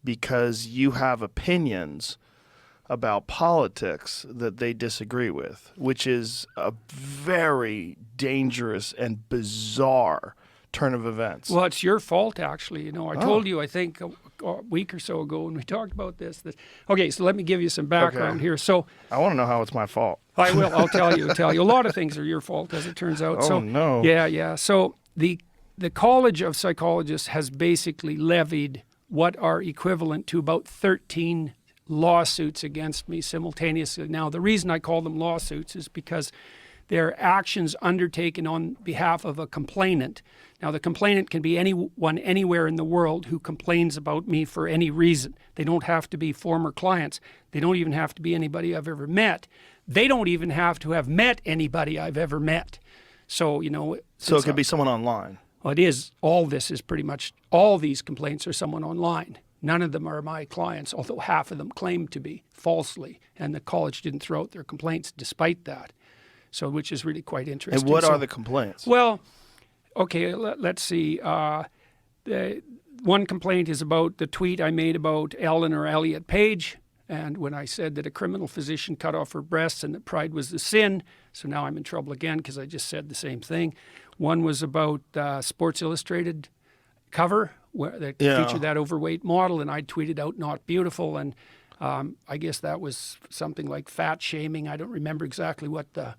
because you have opinions about politics that they disagree with, which is a very dangerous and bizarre turn of events. Well, it's your fault, actually. You know, I told you, I think, a week or so ago when we talked about this. That, okay, so let me give you some background here. So I want to know how it's my fault. I will. I'll tell you. A lot of things are your fault, as it turns out. Oh, no. Yeah. So the College of Psychologists has basically levied what are equivalent to about 13 lawsuits against me simultaneously. Now, the reason I call them lawsuits is because they're actions undertaken on behalf of a complainant. Now, the complainant can be anyone anywhere in the world who complains about me for any reason. They don't have to be former clients. They don't even have to be anybody I've ever met. They don't even have to have met anybody I've ever met. So, you know. So it could be someone online. Well, it is. All this is pretty much, all these complaints are someone online. None of them are my clients, although half of them claim to be falsely. And the college didn't throw out their complaints despite that. So, which is really quite interesting. And what are the complaints? Well, okay, let's see. The one complaint is about the tweet I made about Ellen or Elliot Page. And when I said that a criminal physician cut off her breasts and that pride was the sin. So now I'm in trouble again because I just said the same thing. One was about Sports Illustrated cover where they featured that overweight model, and I tweeted out "not beautiful," and I guess that was something like fat shaming. I don't remember exactly what the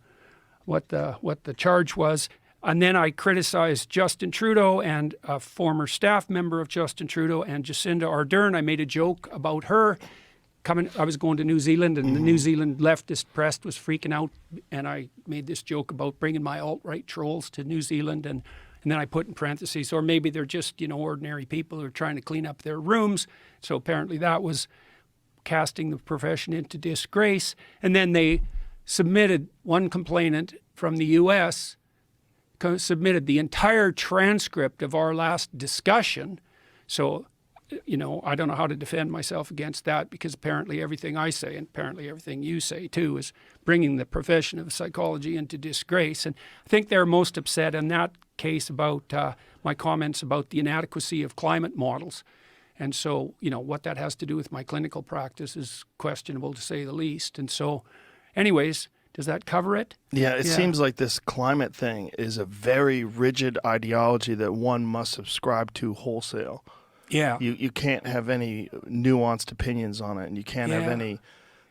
charge was. And then I criticized Justin Trudeau and a former staff member of Justin Trudeau and Jacinda Ardern. I made a joke about her. I was going to New Zealand, and the New Zealand leftist press was freaking out, and I made this joke about bringing my alt-right trolls to New Zealand, and then I put in parentheses, or maybe they're just, you know, ordinary people who are trying to clean up their rooms. So apparently that was casting the profession into disgrace. And then they submitted, one complainant from the U.S. submitted the entire transcript of our last discussion. So, you know, I don't know how to defend myself against that, because apparently everything I say, and apparently everything you say too, is bringing the profession of psychology into disgrace. And I think they're most upset in that case about my comments about the inadequacy of climate models. And so, you know, what that has to do with my clinical practice is questionable, to say the least. And so, anyways, does that cover it? Yeah, it seems like this climate thing is a very rigid ideology that one must subscribe to wholesale. Yeah. You can't have any nuanced opinions on it, and you can't have any.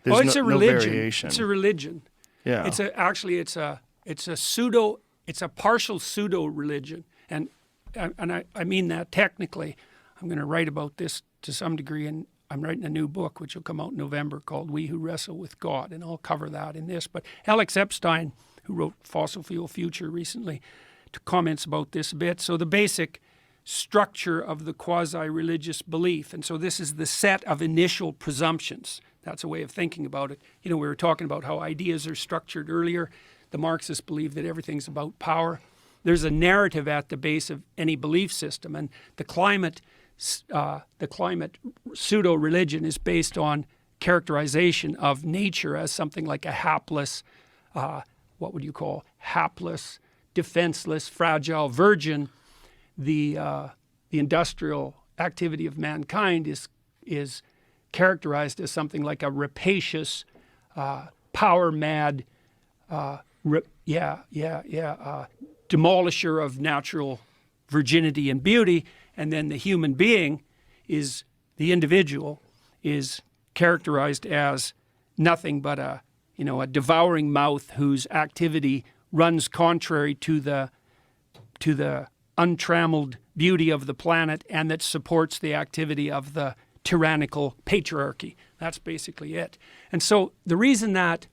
Well, it's no, a religion. No variation. It's a religion. Yeah. It's a partial pseudo religion, and I mean that technically. I'm going to write about this to some degree, and I'm writing a new book which will come out in November called "We Who Wrestle with God," and I'll cover that in this. But Alex Epstein, who wrote Fossil Fuel Future recently, comments about this a bit. So the basic structure of the quasi-religious belief, and so this is the set of initial presumptions. That's a way of thinking about it. You know, we were talking about how ideas are structured earlier. The Marxists believe that everything's about power. There's a narrative at the base of any belief system, and the climate pseudo-religion is based on characterization of nature as something like a hapless, what would you call, hapless, defenseless, fragile virgin. The industrial activity of mankind is characterized as something like a rapacious, power-mad, demolisher of natural virginity and beauty, and then the human being the individual is characterized as nothing but a devouring mouth whose activity runs contrary to the untrammeled beauty of the planet, and that supports the activity of the tyrannical patriarchy. That's basically it. And so the reason that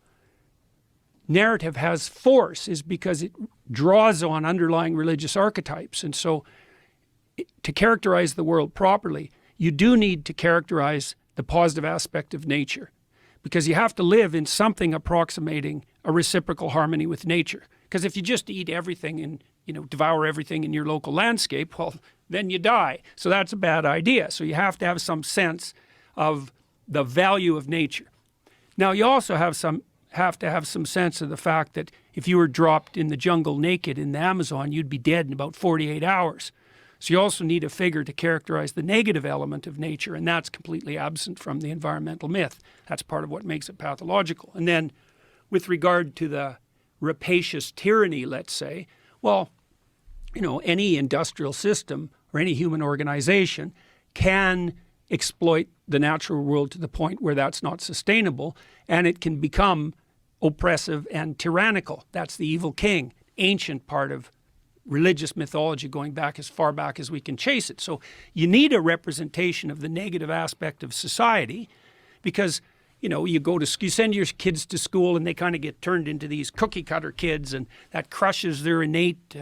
narrative has force is because it draws on underlying religious archetypes. And so to characterize the world properly, you do need to characterize the positive aspect of nature, because you have to live in something approximating a reciprocal harmony with nature. Because if you just eat everything and devour everything in your local landscape, well, then you die. So that's a bad idea. So you have to have some sense of the value of nature. Now, you also have to have some sense of the fact that if you were dropped in the jungle naked in the Amazon, you'd be dead in about 48 hours. So you also need a figure to characterize the negative element of nature, and that's completely absent from the environmental myth. That's part of what makes it pathological. And then with regard to the rapacious tyranny, let's say, well, any industrial system or any human organization can exploit the natural world to the point where that's not sustainable, and it can become oppressive and tyrannical. That's the evil king, ancient part of religious mythology going back as far back as we can chase it. So you need a representation of the negative aspect of society, because you send your kids to school and they kind of get turned into these cookie cutter kids, and that crushes their innate,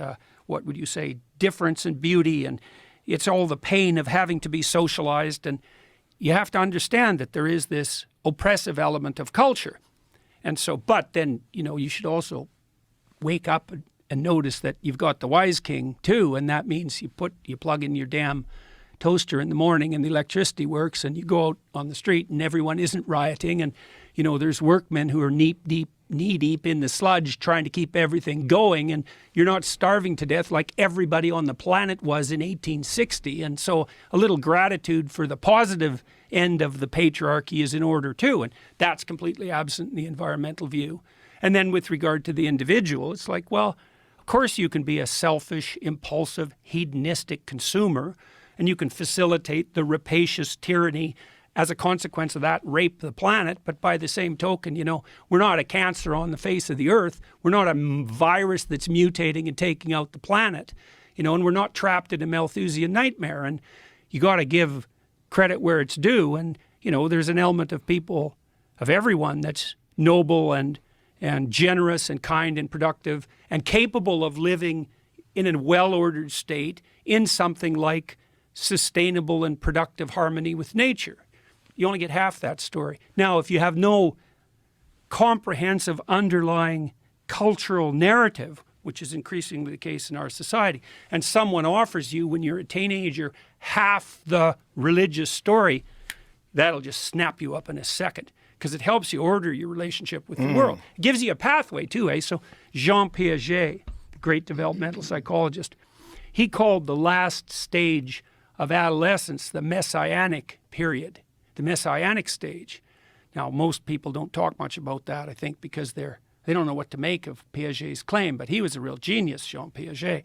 difference and beauty, and it's all the pain of having to be socialized. And you have to understand that there is this oppressive element of culture. And so, but then, you should also wake up and notice that you've got the wise king too, and that means you plug in your damn toaster in the morning and the electricity works, and you go out on the street and everyone isn't rioting, and there's workmen who are knee deep in the sludge trying to keep everything going, and you're not starving to death like everybody on the planet was in 1860. And so a little gratitude for the positive end of the patriarchy is in order too, and that's completely absent in the environmental view. And then with regard to the individual, it's like, well, of course you can be a selfish, impulsive, hedonistic consumer, and you can facilitate the rapacious tyranny as a consequence of that, rape the planet. But by the same token, we're not a cancer on the face of the earth. We're not a virus that's mutating and taking out the planet, and we're not trapped in a Malthusian nightmare. And you got to give credit where it's due. And, there's an element of people, of everyone, that's noble and generous and kind and productive and capable of living in a well-ordered state in something like sustainable and productive harmony with nature. You only get half that story. Now, if you have no comprehensive underlying cultural narrative, which is increasingly the case in our society, and someone offers you when you're a teenager half the religious story, that'll just snap you up in a second, because it helps you order your relationship with the world. It gives you a pathway too, eh? So Jean Piaget, the great developmental psychologist, he called the last stage of adolescence the messianic period, the messianic stage. Now, most people don't talk much about that, I think, because they don't know what to make of Piaget's claim, but he was a real genius, Jean Piaget.